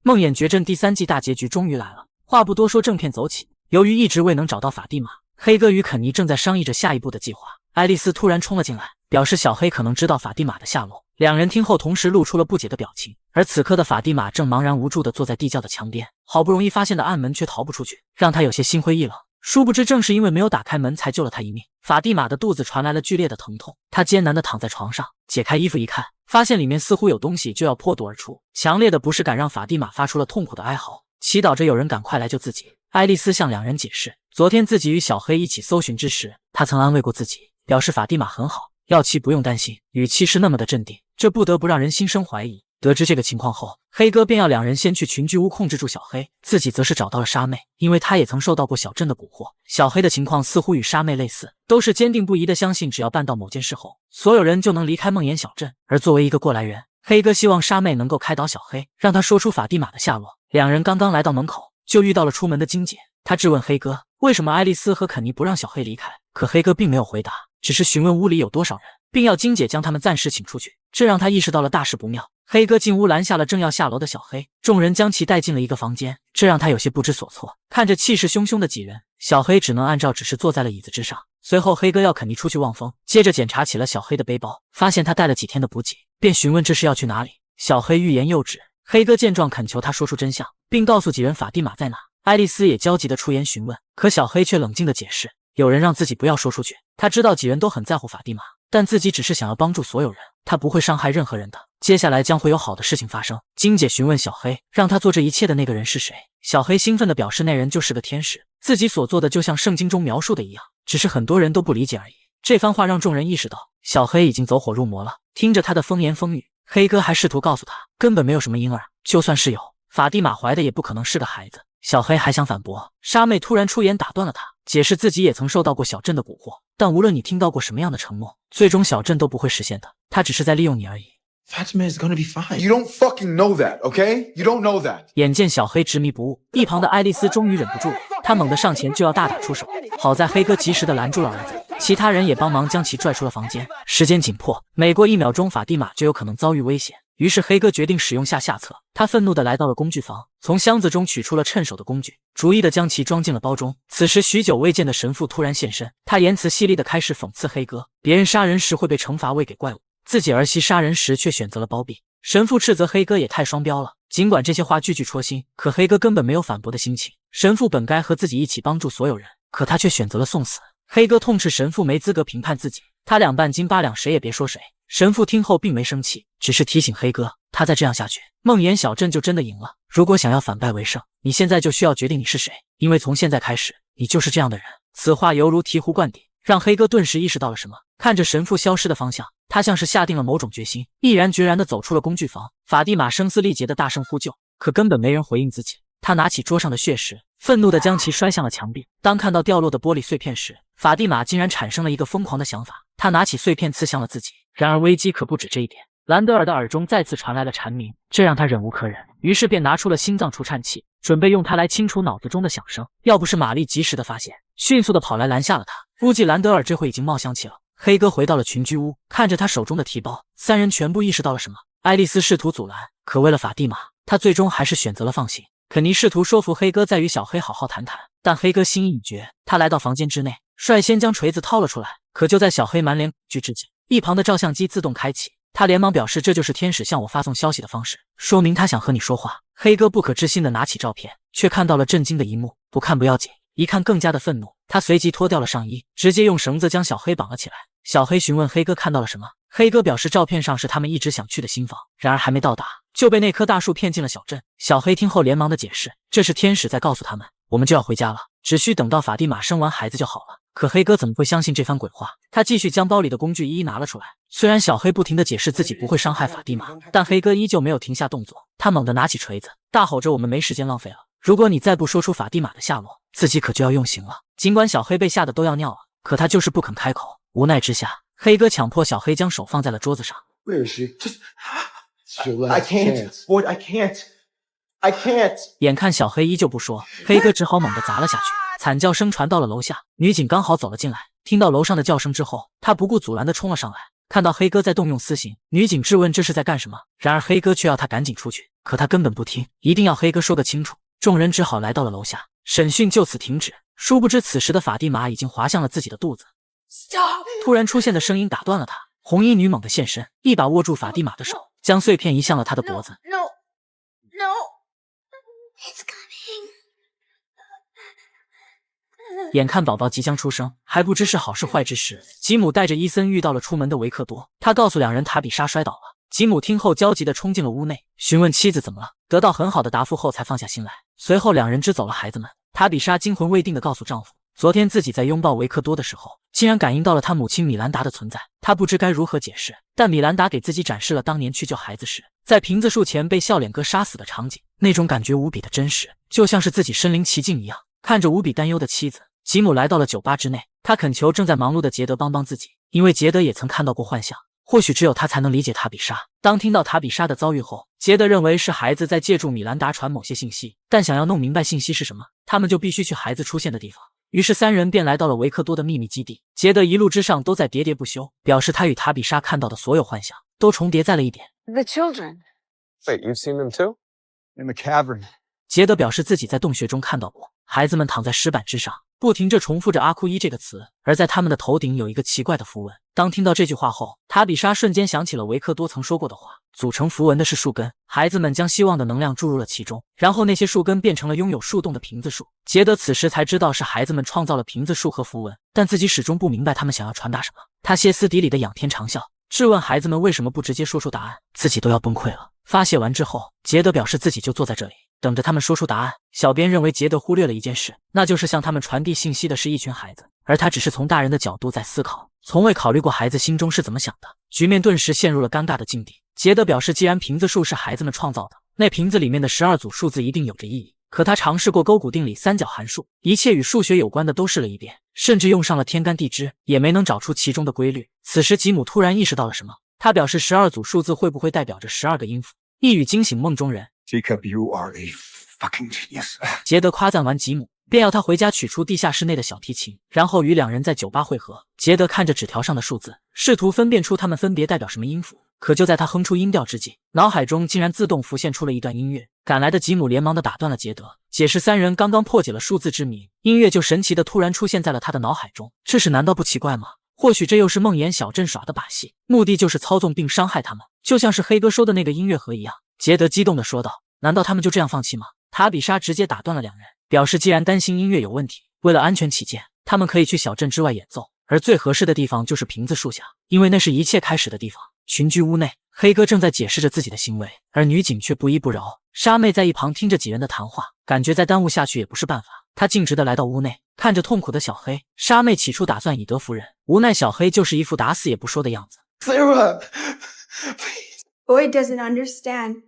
梦魇绝症第3季大结局终于来了，话不多说，正片走起。由于一直未能找到法蒂玛，黑哥与肯尼正在商议着下一步的计划。爱丽丝突然冲了进来，表示小黑可能知道法蒂玛的下落。两人听后同时露出了不解的表情。而此刻的法蒂玛正茫然无助地坐在地窖的墙边，好不容易发现的暗门却逃不出去，让他有些心灰意冷。殊不知正是因为没有打开门才救了他一命。法蒂玛的肚子传来了剧烈的疼痛，她艰难地躺在床上，解开衣服一看，发现里面似乎有东西就要破肚而出，强烈的不适感让法蒂玛发出了痛苦的哀嚎，祈祷着有人赶快来救自己。爱丽丝向两人解释，昨天自己与小黑一起搜寻之时，她曾安慰过自己，表示法蒂玛很好，要其不用担心，语气是那么的镇定，这不得不让人心生怀疑。得知这个情况后，黑哥便要两人先去群居屋控制住小黑，自己则是找到了沙妹，因为他也曾受到过小镇的蛊惑。小黑的情况似乎与沙妹类似，都是坚定不移的相信只要办到某件事后，所有人就能离开梦魇小镇。而作为一个过来人，黑哥希望沙妹能够开导小黑，让他说出法蒂玛的下落。两人刚刚来到门口，就遇到了出门的金姐，他质问黑哥为什么爱丽丝和肯尼不让小黑离开，可黑哥并没有回答，只是询问屋里有多少人，并要金姐将他们暂时请出去。这让他意识到了大事不妙。黑哥进屋拦下了正要下楼的小黑，众人将其带进了一个房间，这让他有些不知所措。看着气势汹汹的几人，小黑只能按照指示坐在了椅子之上。随后黑哥要肯尼出去望风，接着检查起了小黑的背包，发现他带了几天的补给，便询问这是要去哪里。小黑欲言又止，黑哥见状恳求他说出真相，并告诉几人法蒂玛在哪。爱丽丝也焦急地出言询问，可小黑却冷静地解释，有人让自己不要说出去。他知道几人都很在乎法蒂玛，但自己只是想要帮助所有人，他不会伤害任何人的。接下来将会有好的事情发生。金姐询问小黑，让他做这一切的那个人是谁？小黑兴奋地表示那人就是个天使，自己所做的就像圣经中描述的一样，只是很多人都不理解而已。这番话让众人意识到小黑已经走火入魔了。听着他的风言风语，黑哥还试图告诉他根本没有什么婴儿，就算是有，法蒂玛怀的也不可能是个孩子。小黑还想反驳，沙妹突然出言打断了他，解释自己也曾受到过小镇的蛊惑，但无论你听到过什么样的承诺，最终小镇都不会实现的，他只是在利用你而已。Fatima is gonna be fine. You don't fucking know that, okay? You don't know that. 眼见小黑执迷不悟，一旁的爱丽丝终于忍不住了，她猛地上前就要大打出手，好在黑哥及时的拦住了儿子，其他人也帮忙将其拽出了房间。时间紧迫，每过1秒钟法蒂玛就有可能遭遇危险，于是黑哥决定使用下策。他愤怒地来到了工具房，从箱子中取出了趁手的工具，逐一地将其装进了包中。此时许久未见的神父突然现身，他言辞犀利地开始讽刺黑哥，别人杀人时会被惩罚喂给怪物，自己儿媳杀人时却选择了包庇。神父斥责黑哥也太双标了，尽管这些话句句戳心，可黑哥根本没有反驳的心情。神父本该和自己一起帮助所有人，可他却选择了送死。黑哥痛斥神父没资格评判自己，他2半斤8两，谁也别说谁。神父听后并没生气，只是提醒黑哥，他再这样下去，梦魇小镇就真的赢了。如果想要反败为胜，你现在就需要决定你是谁，因为从现在开始，你就是这样的人。此话犹如醍醐灌顶，让黑哥顿时意识到了什么。看着神父消失的方向，他像是下定了某种决心，毅然决然地走出了工具房。法蒂玛声嘶力竭地大声呼救，可根本没人回应自己。他拿起桌上的血石，愤怒地将其摔向了墙壁。当看到掉落的玻璃碎片时，法蒂玛竟然产生了一个疯狂的想法，他拿起碎片刺向了自己。然而危机可不止这一点，兰德尔的耳中再次传来了蝉鸣，这让他忍无可忍，于是便拿出了心脏除颤器，准备用它来清除脑子中的响声。要不是玛丽及时的发现，迅速的跑来拦下了他，估计兰德尔这会已经冒香气了。黑哥回到了群居屋，看着他手中的提包，三人全部意识到了什么。爱丽丝试图阻拦，可为了法蒂玛，他最终还是选择了放行。肯尼试图说服黑哥再与小黑好好谈谈，但黑哥心意已决。他来到房间之内，率先将锤子掏了出来，可就在小黑满脸恐惧之际，一旁的照相机自动开启，他连忙表示这就是天使向我发送消息的方式，说明他想和你说话。黑哥不可置信地拿起照片，却看到了震惊的一幕，不看不要紧，一看更加的愤怒。他随即脱掉了上衣，直接用绳子将小黑绑了起来。小黑询问黑哥看到了什么，黑哥表示照片上是他们一直想去的新房，然而还没到达就被那棵大树骗进了小镇。小黑听后连忙的解释，这是天使在告诉他们，我们就要回家了，只需等到法蒂玛生完孩子就好了。可黑哥怎么会相信这番鬼话？他继续将包里的工具一一拿了出来。虽然小黑不停地解释自己不会伤害法蒂玛，但黑哥依旧没有停下动作。他猛地拿起锤子，大吼着，我们没时间浪费了，如果你再不说出法蒂玛的下落，自己可就要用刑了。尽管小黑被吓得都要尿了，可他就是不肯开口。无奈之下，黑哥强迫小黑将手放在了桌子上。 Where is she? Just... I can't, Boyd, I can't. 眼看小黑依旧不说，黑哥只好猛地砸了下去。惨叫声传到了楼下，女警刚好走了进来，听到楼上的叫声之后，她不顾阻拦地冲了上来。看到黑哥在动用私刑，女警质问这是在干什么，然而黑哥却要她赶紧出去。可他根本不听，一定要黑哥说个清楚。众人只好来到了楼下，审讯就此停止。殊不知此时的法蒂玛已经滑向了自己的肚子。Stop！ 突然出现的声音打断了他，红衣女猛地现身，一把握住法蒂玛的手，将碎片移向了他的脖子。 No, it's coming。 眼看宝宝即将出生，还不知是好是坏之时，吉姆带着伊森遇到了出门的维克多。他告诉两人塔比莎摔倒了。吉姆听后焦急地冲进了屋内，询问妻子怎么了，得到很好的答复后才放下心来。随后两人支走了孩子们。塔比莎惊魂未定地告诉丈夫，昨天自己在拥抱维克多的时候，竟然感应到了他母亲米兰达的存在。她不知该如何解释，但米兰达给自己展示了当年去救孩子时，在瓶子树前被笑脸哥杀死的场景，那种感觉无比的真实，就像是自己身临其境一样。看着无比担忧的妻子，吉姆来到了酒吧之内，他恳求正在忙碌的杰德帮帮自己，因为杰德也曾看到过幻象，或许只有他才能理解塔比莎。当听到塔比莎的遭遇后，杰德认为是孩子在借助米兰达传某些信息，但想要弄明白信息是什么，他们就必须去孩子出现的地方。于是三人便来到了维克多的秘密基地。杰德一路之上都在喋喋不休，表示他与塔比莎看到的所有幻象都重叠在了一点。 The children. Wait, you've seen them too? In the cavern. 杰德表示自己在洞穴中看到过孩子们躺在石板之上，不停地重复着阿库伊这个词，而在他们的头顶有一个奇怪的符文。当听到这句话后，塔比莎瞬间想起了维克多曾说过的话，组成符文的是树根，孩子们将希望的能量注入了其中，然后那些树根变成了拥有树洞的瓶子树。杰德此时才知道是孩子们创造了瓶子树和符文，但自己始终不明白他们想要传达什么。他歇斯底里的仰天长啸，质问孩子们为什么不直接说出答案，自己都要崩溃了。发泄完之后，杰德表示自己就坐在这里等着他们说出答案。小编认为杰德忽略了一件事，那就是向他们传递信息的是一群孩子，而他只是从大人的角度在思考，从未考虑过孩子心中是怎么想的。局面顿时陷入了尴尬的境地。杰德表示，既然瓶子树是孩子们创造的，那瓶子里面的12组数字一定有着意义。可他尝试过勾股定理、三角函数，一切与数学有关的都试了一遍，甚至用上了天干地支，也没能找出其中的规律。此时吉姆突然意识到了什么，他表示12组数字会不会代表着12个音符，一语惊醒梦中人。 Jacob, you are a fucking genius. 杰德夸赞完吉姆，便要他回家取出地下室内的小提琴，然后与两人在酒吧会合。杰德看着纸条上的数字，试图分辨出它们分别代表什么音符。可就在他哼出音调之际，脑海中竟然自动浮现出了一段音乐。赶来的吉姆连忙的打断了杰德，解释三人刚刚破解了数字之谜，音乐就神奇的突然出现在了他的脑海中。这事难道不奇怪吗？或许这又是梦魇小镇耍的把戏，目的就是操纵并伤害他们，就像是黑哥说的那个音乐盒一样。杰德激动的说道：“难道他们就这样放弃吗？”塔比莎直接打断了两人，表示既然担心音乐有问题，为了安全起见，他们可以去小镇之外演奏，而最合适的地方就是瓶子树下，因为那是一切开始的地方。群居屋内，黑哥正在解释着自己的行为，而女警却不依不饶。莎妹在一旁听着几人的谈话，感觉再耽误下去也不是办法。她径直的来到屋内，看着痛苦的小黑，莎妹起初打算以德服人，无奈小黑就是一副打死也不说的样子。Sarah, Boyd doesn't understand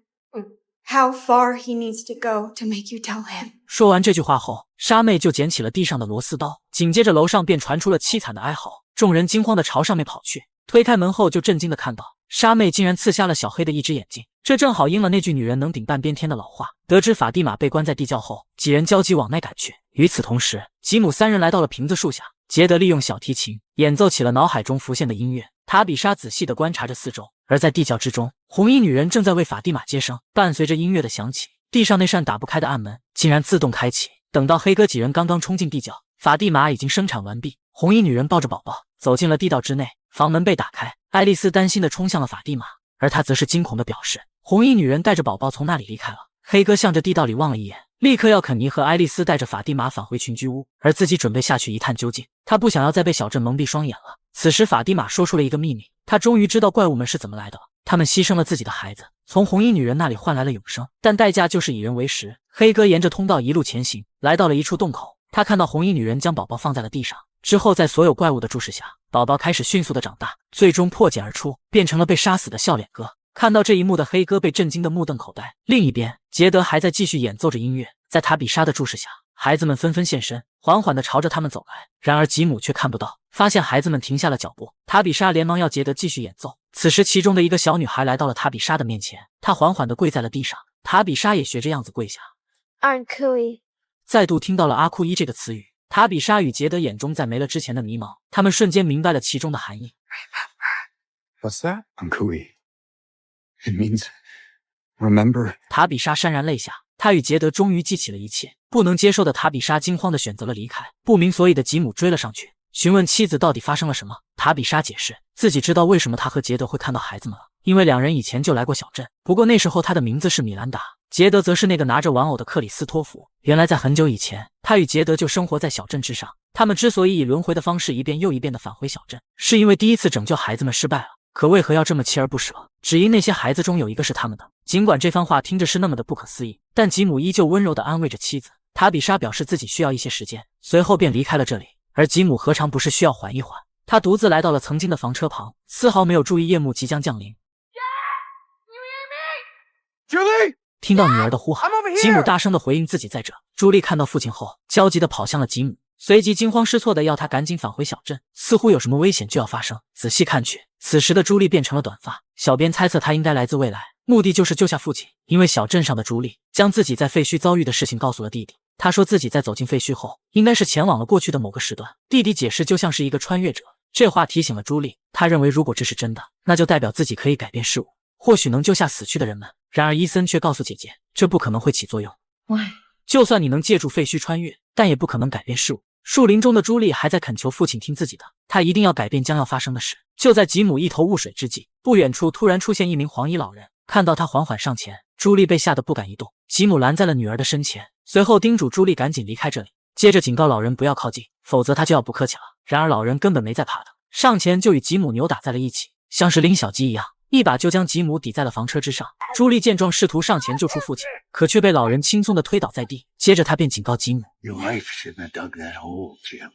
how far he needs to go to make you tell him. 说完这句话后，莎妹就捡起了地上的螺丝刀，紧接着楼上便传出了凄惨的哀嚎，众人惊慌的朝上面跑去。推开门后就震惊的看到，莎妹竟然刺瞎了小黑的一只眼睛，这正好应了那句女人能顶半边天的老话。得知法蒂玛被关在地窖后，几人焦急往内赶去。与此同时，吉姆三人来到了瓶子树下，杰德利用小提琴演奏起了脑海中浮现的音乐。塔比莎仔细地观察着四周，而在地窖之中，红衣女人正在为法蒂玛接生。伴随着音乐的响起，地上那扇打不开的暗门竟然自动开启。等到黑哥几人刚刚冲进地窖，法蒂玛已经生产完毕。红衣女人抱着宝宝走进了地道之内，房门被打开，爱丽丝担心地冲向了法蒂玛，而她则是惊恐地表示，红衣女人带着宝宝从那里离开了。黑哥向着地道里望了一眼，立刻要肯尼和爱丽丝带着法蒂玛返回群居屋，而自己准备下去一探究竟。他不想要再被小镇蒙蔽双眼了。此时法蒂玛说出了一个秘密，他终于知道怪物们是怎么来的了。他们牺牲了自己的孩子，从红衣女人那里换来了永生，但代价就是以人为食。黑哥沿着通道一路前行，来到了一处洞口，他看到红衣女人将宝宝放在了地上，之后在所有怪物的注视下，宝宝开始迅速的长大，最终破茧而出，变成了被杀死的笑脸哥。看到这一幕的黑哥被震惊的目瞪口呆。另一边，杰德还在继续演奏着音乐，在塔比莎的注视下，孩子们纷纷现身，缓缓地朝着他们走来。然而吉姆却看不到，发现孩子们停下了脚步，塔比莎连忙要杰德继续演奏。此时其中的一个小女孩来到了塔比莎的面前，她缓缓地跪在了地上，塔比莎也学着样子跪下。Aren't Cooey？ 再度听到了阿库伊这个词语，塔比莎与杰德眼中再没了之前的迷茫，他们瞬间明白了其中的含义。 What's that? I'm Kui. It means Remember? 塔比莎潸然泪下，他与杰德终于记起了一切。不能接受的塔比莎惊慌地选择了离开。不明所以的吉姆追了上去，询问妻子到底发生了什么。塔比莎解释自己知道为什么他和杰德会看到孩子们了，因为两人以前就来过小镇，不过那时候他的名字是米兰达，杰德则是那个拿着玩偶的克里斯托弗。原来在很久以前，他与杰德就生活在小镇之上。他们之所以以轮回的方式一遍又一遍地返回小镇，是因为第一次拯救孩子们失败了。可为何要这么锲而不舍？只因那些孩子中有一个是他们的。尽管这番话听着是那么的不可思议，但吉姆依旧温柔地安慰着妻子。塔比莎表示自己需要一些时间，随后便离开了这里。而吉姆何尝不是需要缓一缓？他独自来到了曾经的房车旁，丝毫没有注意夜幕即将降临。Julie! 听到女儿的呼喊， I'm over here! 吉姆大声地回应自己在这。朱莉看到父亲后，焦急地跑向了吉姆，随即惊慌失措地要他赶紧返回小镇，似乎有什么危险就要发生。仔细看去，此时的朱莉变成了短发，小编猜测她应该来自未来，目的就是救下父亲。因为小镇上的朱莉将自己在废墟遭遇的事情告诉了弟弟，他说自己在走进废墟后，应该是前往了过去的某个时段。弟弟解释就像是一个穿越者，这话提醒了朱莉，他认为如果这是真的，那就代表自己可以改变事物，或许能救下死去的人们。然而伊森却告诉姐姐，这不可能会起作用。就算你能借助废墟穿越，但也不可能改变事物。树林中的朱莉还在恳求父亲听自己的，他一定要改变将要发生的事。就在吉姆一头雾水之际，不远处突然出现一名黄衣老人，看到他缓缓上前，朱莉被吓得不敢移动。吉姆拦在了女儿的身前，随后叮嘱朱莉赶紧离开这里，接着警告老人不要靠近，否则他就要不客气了。然而老人根本没在怕的，上前就与吉姆扭打在了一起，像是拎小鸡一样，一把就将吉姆抵在了房车之上。朱莉见状试图上前救出父亲，可却被老人轻松地推倒在地。接着他便警告吉姆 Your wife shouldn't have dug that hole, Jim.